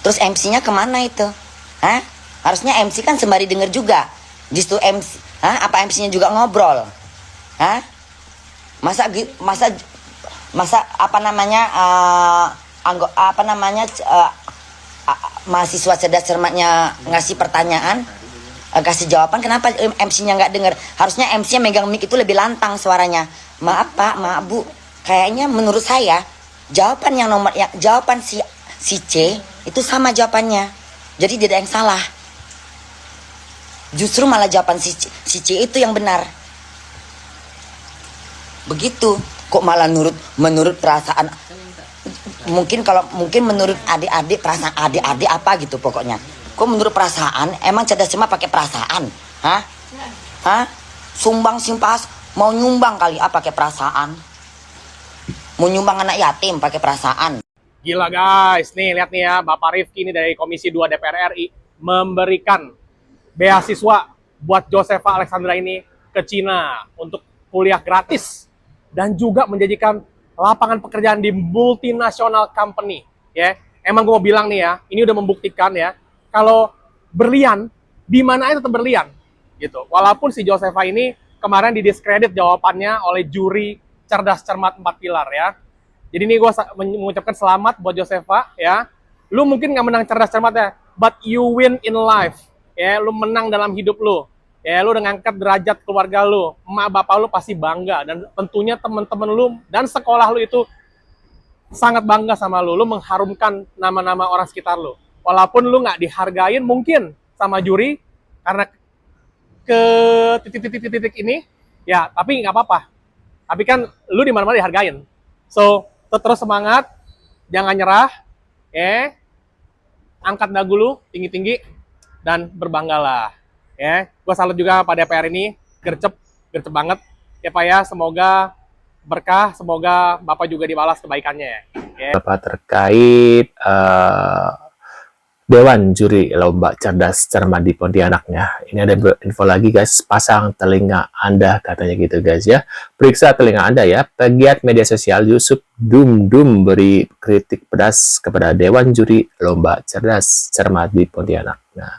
Terus MC-nya kemana itu? Hah? Harusnya MC kan sembari denger juga. Justru MC, apa MC-nya juga ngobrol? Hah? Masa apa namanya mahasiswa cerdas cermatnya ngasih pertanyaan, kasih jawaban, kenapa MC-nya nggak dengar? Harusnya MC-nya megang mic itu lebih lantang suaranya. Maaf Pak, maaf Bu, kayaknya menurut saya jawaban jawaban si C itu sama jawabannya, jadi tidak ada yang salah. Justru malah jawaban si C itu yang benar. Begitu. Kok malah menurut perasaan? Mungkin menurut adik-adik, perasaan adik-adik apa gitu pokoknya. Kok menurut perasaan? Emang cerdas cermat pakai perasaan? Hah? Sumbang simpas mau nyumbang kali pakai perasaan? Mau nyumbang anak yatim pakai perasaan? Gila guys, nih lihat nih ya, Bapak Rifki ini dari Komisi 2 DPR RI memberikan beasiswa buat Josefa Alexandra ini ke Cina untuk kuliah gratis dan juga menjanjikan lapangan pekerjaan di multinational company. Ya, emang gue mau bilang nih ya, ini udah membuktikan ya, kalau berlian di mana aja tetap berlian, gitu. Walaupun si Josefa ini kemarin didiskredit jawabannya oleh juri cerdas cermat 4 pilar ya. Jadi ini gue mengucapkan selamat buat Josefa ya. Lu mungkin nggak menang cerdas cermat ya, but you win in life. Ya, lu menang dalam hidup lu. Ya, lu udah ngangkat derajat keluarga lu. Emak bapak lu pasti bangga. Dan tentunya teman-teman lu dan sekolah lu itu sangat bangga sama lu. Lu mengharumkan nama-nama orang sekitar lu. Walaupun lu nggak dihargain mungkin sama juri karena ke titik-titik ini, ya tapi nggak apa-apa. Tapi kan lu di mana-mana dihargain. So, terus semangat, jangan nyerah, ya. Angkat dagu lu tinggi-tinggi dan berbanggalah. Ya, gue salut juga pada DPR ini, gercep banget. Ya Pak ya, semoga berkah, semoga Bapak juga dibalas kebaikannya ya. Bapak terkait Dewan Juri Lomba Cerdas Cermat di Pontianaknya. Ini ada info lagi guys, pasang telinga Anda katanya gitu guys ya. Periksa telinga Anda ya. Pegiat media sosial Yusuf Dum beri kritik pedas kepada Dewan Juri Lomba Cerdas Cermat di Pontianak. Nah,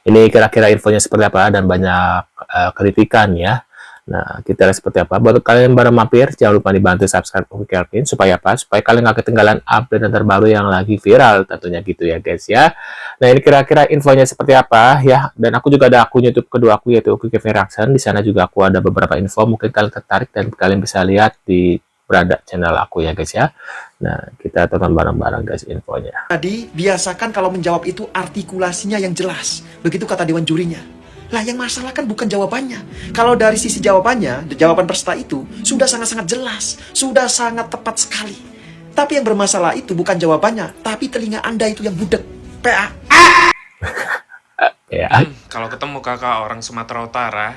ini kira-kira infonya seperti apa dan banyak kritikan ya. Nah, kita lihat seperti apa. Buat kalian yang baru mampir, jangan lupa dibantu subscribe Kelvin supaya apa? Supaya kalian nggak ketinggalan update terbaru yang lagi viral tentunya gitu ya guys ya. Nah, ini kira-kira infonya seperti apa ya. Dan aku juga ada akun YouTube kedua aku yaitu Kelvin Reaction. Di sana juga aku ada beberapa info mungkin kalian tertarik dan kalian bisa lihat di berada channel aku ya guys ya. Nah, kita tonton bareng-bareng guys infonya. Tadi biasakan kalau menjawab itu artikulasinya yang jelas. Begitu kata dewan jurinya. Lah yang masalah kan bukan jawabannya. Kalau dari sisi jawabannya, jawaban peserta itu sudah sangat-sangat jelas, sudah sangat tepat sekali. Tapi yang bermasalah itu bukan jawabannya, tapi telinga Anda itu yang budek. PA. Ya. Kalau ketemu kakak orang Sumatera Utara,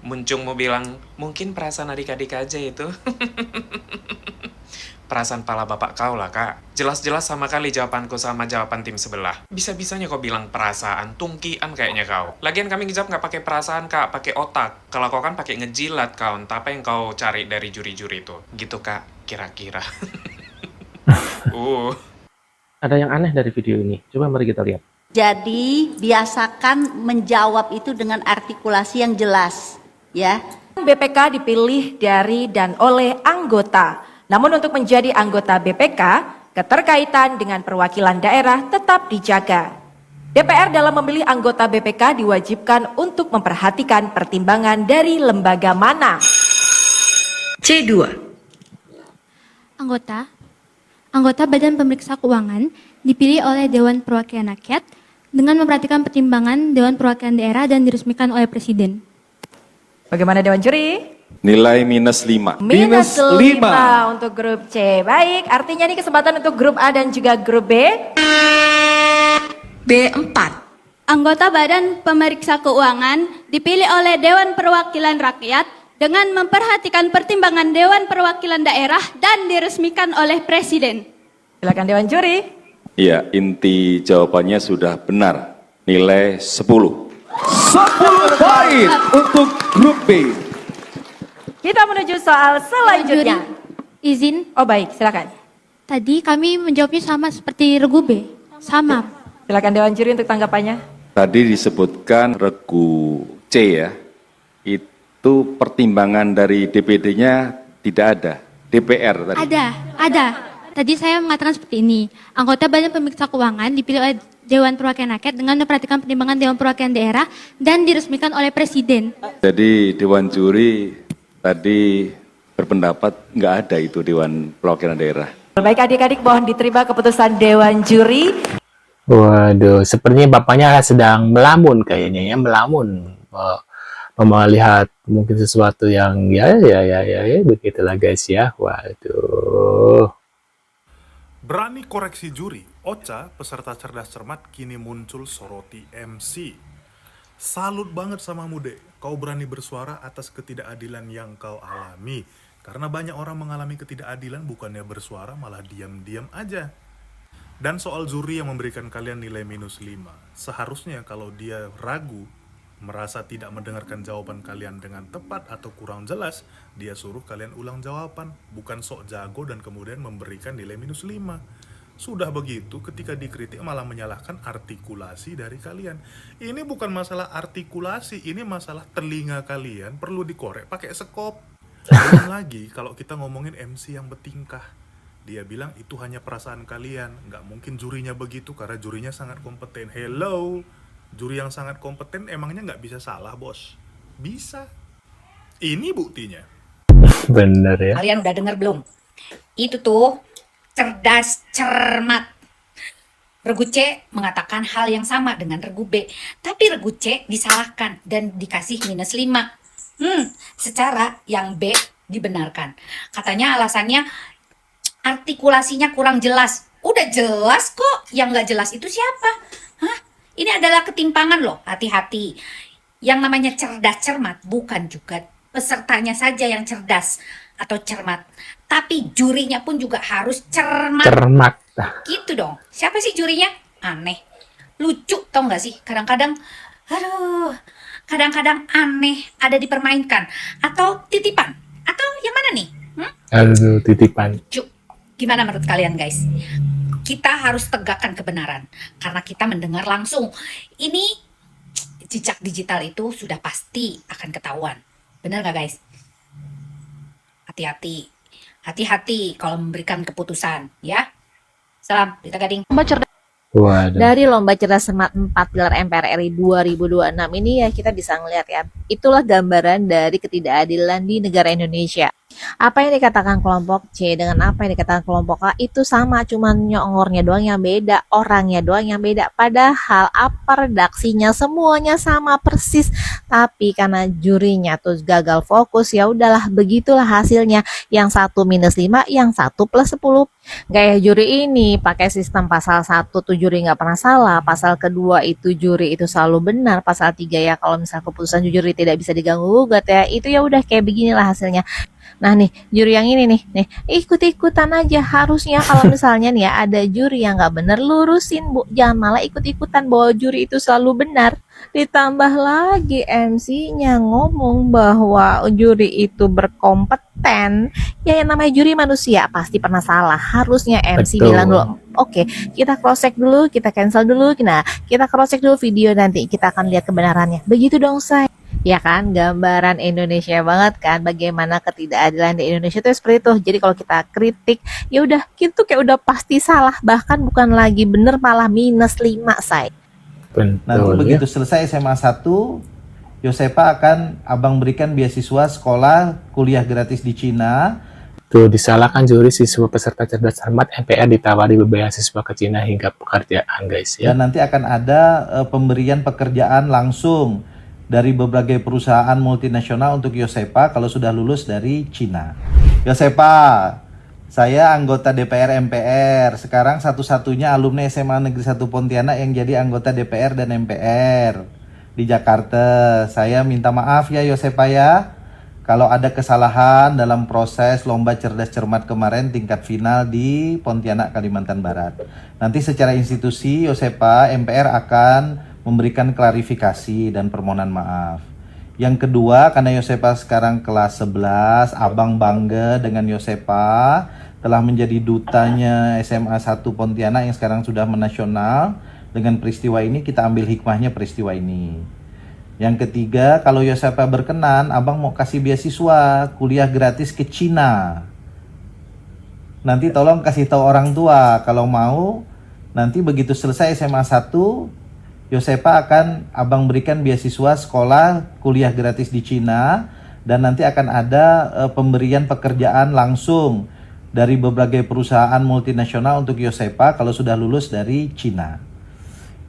Muncung mau bilang, mungkin perasaan adik-adik aja itu. Perasaan pala bapak kau lah, Kak. Jelas-jelas sama kali jawabanku sama jawaban tim sebelah. Bisa-bisanya kau bilang perasaan, tungkian kayaknya kau. Lagian kami ngejawab nggak pakai perasaan, Kak, pakai otak. Kalau kau kan pakai ngejilat, kau. Entah apa yang kau cari dari juri-juri itu. Gitu, Kak, kira-kira. Ada yang aneh dari video ini. Coba mari kita lihat. Jadi, biasakan menjawab itu dengan artikulasi yang jelas, ya. BPK dipilih dari dan oleh anggota. Namun untuk menjadi anggota BPK, keterkaitan dengan perwakilan daerah tetap dijaga. DPR dalam memilih anggota BPK diwajibkan untuk memperhatikan pertimbangan dari lembaga mana. C2. Anggota Badan Pemeriksa Keuangan dipilih oleh Dewan Perwakilan Rakyat dengan memperhatikan pertimbangan Dewan Perwakilan Daerah dan diresmikan oleh Presiden. Bagaimana Dewan Juri? Nilai -5. Minus 5 untuk grup C. Baik, artinya ini kesempatan untuk grup A dan juga grup B. B4. Anggota Badan Pemeriksa Keuangan dipilih oleh Dewan Perwakilan Rakyat dengan memperhatikan pertimbangan Dewan Perwakilan Daerah dan diresmikan oleh Presiden. Silakan Dewan Juri. Iya, inti jawabannya sudah benar. Nilai 10. 10 poin untuk grup B. Kita menuju soal selanjutnya. Izin, Oh baik, silakan. tadi kami menjawabnya sama seperti regu B. Sama. Silakan Dewan Juri untuk tanggapannya. Tadi disebutkan regu C ya, itu pertimbangan dari DPD-nya tidak ada, DPR tadi. Ada. Tadi saya mengatakan seperti ini. Anggota Badan Pemeriksa Keuangan dipilih oleh Dewan Perwakilan Rakyat dengan memperhatikan pertimbangan Dewan Perwakilan Daerah dan diresmikan oleh Presiden. Jadi Dewan Juri tadi berpendapat nggak ada itu Dewan Perwakilan Daerah. Baik adik-adik, mohon diterima keputusan Dewan Juri. Waduh, sepertinya bapaknya sedang melamun kayaknya ya, melamun. Melihat mungkin sesuatu yang ya begitulah guys ya. Waduh. Berani koreksi juri, Ocha, peserta cerdas cermat kini muncul soroti MC. Salut banget sama Mude, kau berani bersuara atas ketidakadilan yang kau alami. Karena banyak orang mengalami ketidakadilan bukannya bersuara malah diam-diam aja. Dan soal juri yang memberikan kalian nilai -5, seharusnya kalau dia ragu, merasa tidak mendengarkan jawaban kalian dengan tepat atau kurang jelas, dia suruh kalian ulang jawaban, bukan sok jago dan kemudian memberikan nilai -5. Sudah begitu, ketika dikritik malah menyalahkan artikulasi dari kalian. Ini bukan masalah artikulasi, ini masalah telinga kalian perlu dikorek pakai sekop. Belum lagi kalau kita ngomongin MC yang bertingkah. Dia bilang itu hanya perasaan kalian, nggak mungkin jurinya begitu karena jurinya sangat kompeten. Hello, juri yang sangat kompeten emangnya nggak bisa salah, bos? Bisa. Ini buktinya. Bener ya. Kalian udah dengar belum? Itu tuh cerdas cermat. Regu C mengatakan hal yang sama dengan regu B, tapi regu C disalahkan dan dikasih -5. Secara yang B dibenarkan. Katanya alasannya artikulasinya kurang jelas. Udah jelas kok, yang nggak jelas itu siapa? Hah? Ini adalah ketimpangan loh, hati-hati. Yang namanya cerdas cermat bukan juga pesertanya saja yang cerdas atau cermat, tapi jurinya pun juga harus cermat. Cermat. Gitu dong. Siapa sih jurinya? Aneh. Lucu tau gak sih? Kadang-kadang, kadang-kadang aneh ada dipermainkan. Atau titipan. Atau yang mana nih? Aduh, titipan. Lucu. Gimana menurut kalian guys? Kita harus tegakkan kebenaran. Karena kita mendengar langsung. Ini jejak digital itu sudah pasti akan ketahuan. Benar gak guys? Hati-hati. Hati-hati kalau memberikan keputusan. Ya. Salam, Rita Gading. Waduh. Dari Lomba Cerdas Cermat 4 Pilar MPR RI 2026 ini ya kita bisa ngelihat ya, itulah gambaran dari ketidakadilan di negara Indonesia. Apa yang dikatakan kelompok C dengan apa yang dikatakan kelompok A itu sama, cuman nyongornya doang yang beda, orangnya doang yang beda. Padahal apa redaksinya semuanya sama persis, tapi karena jurinya tuh gagal fokus, ya udahlah begitulah hasilnya. Yang satu -5, yang satu +10. Gaya juri ini pakai sistem pasal 1 tuh juri nggak pernah salah, pasal kedua itu juri itu selalu benar, pasal 3 ya kalau misalnya keputusan juri tidak bisa diganggu gugat ya, itu ya udah kayak beginilah hasilnya. Nah nih juri yang ini nih ikut-ikutan aja. Harusnya kalau misalnya nih ya ada juri yang nggak bener, lurusin Bu, jangan malah ikut-ikutan bahwa juri itu selalu benar. Ditambah lagi MC-nya ngomong bahwa juri itu berkompeten. Ya yang namanya juri manusia pasti pernah salah. Harusnya MC Betul. bilang dulu, oke, kita cross check dulu, kita cancel dulu. Nah, kita cross check dulu video, nanti kita akan lihat kebenarannya. Begitu dong say. Ya kan, gambaran Indonesia banget kan, bagaimana ketidakadilan di Indonesia itu seperti itu. Jadi kalau kita kritik, ya udah gitu kayak udah pasti salah, bahkan bukan lagi bener malah -5 say. Nanti begitu selesai SMA 1, Yosepa akan abang berikan beasiswa sekolah kuliah gratis di Cina. Tuh disalahkan juri siswa peserta cerdas cermat MPR ditawari beasiswa ke Cina hingga pekerjaan guys ya. Dan nanti akan ada pemberian pekerjaan langsung dari berbagai perusahaan multinasional untuk Yosepa kalau sudah lulus dari Cina. Yosepa, saya anggota DPR MPR. Sekarang satu-satunya alumni SMA Negeri 1 Pontianak yang jadi anggota DPR dan MPR di Jakarta. Saya minta maaf ya Yosepa ya, kalau ada kesalahan dalam proses lomba cerdas cermat kemarin tingkat final di Pontianak, Kalimantan Barat. Nanti secara institusi Yosepa MPR akan memberikan klarifikasi dan permohonan maaf. Yang kedua, karena Yosepa sekarang kelas 11, abang bangga dengan Yosepa telah menjadi dutanya SMA 1 Pontianak yang sekarang sudah menasional. dengan peristiwa ini, kita ambil hikmahnya peristiwa ini. Yang ketiga, kalau Yosepa berkenan, abang mau kasih beasiswa kuliah gratis ke Cina. Nanti tolong kasih tahu orang tua kalau mau. Nanti begitu selesai SMA 1, Yosepa akan abang berikan beasiswa sekolah kuliah gratis di Cina. Dan nanti akan ada pemberian pekerjaan langsung dari berbagai perusahaan multinasional untuk Yosepa kalau sudah lulus dari Cina.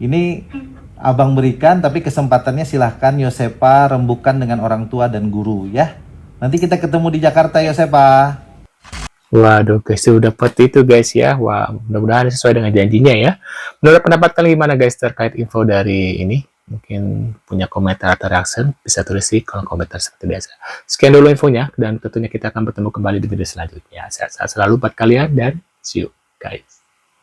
Ini abang berikan, tapi kesempatannya silahkan Yosepa rembukan dengan orang tua dan guru ya. Nanti kita ketemu di Jakarta, Yosepa. Waduh guys, sudah dapat itu guys ya. Wah, mudah-mudahan sesuai dengan janjinya ya. Menurut pendapat kalian gimana guys terkait info dari ini? Mungkin punya komentar atau reaction, bisa tulis di kolom komentar seperti biasa. Sekian dulu infonya, dan tentunya kita akan bertemu kembali di video selanjutnya. Sehat-sehat selalu buat kalian, dan see you guys.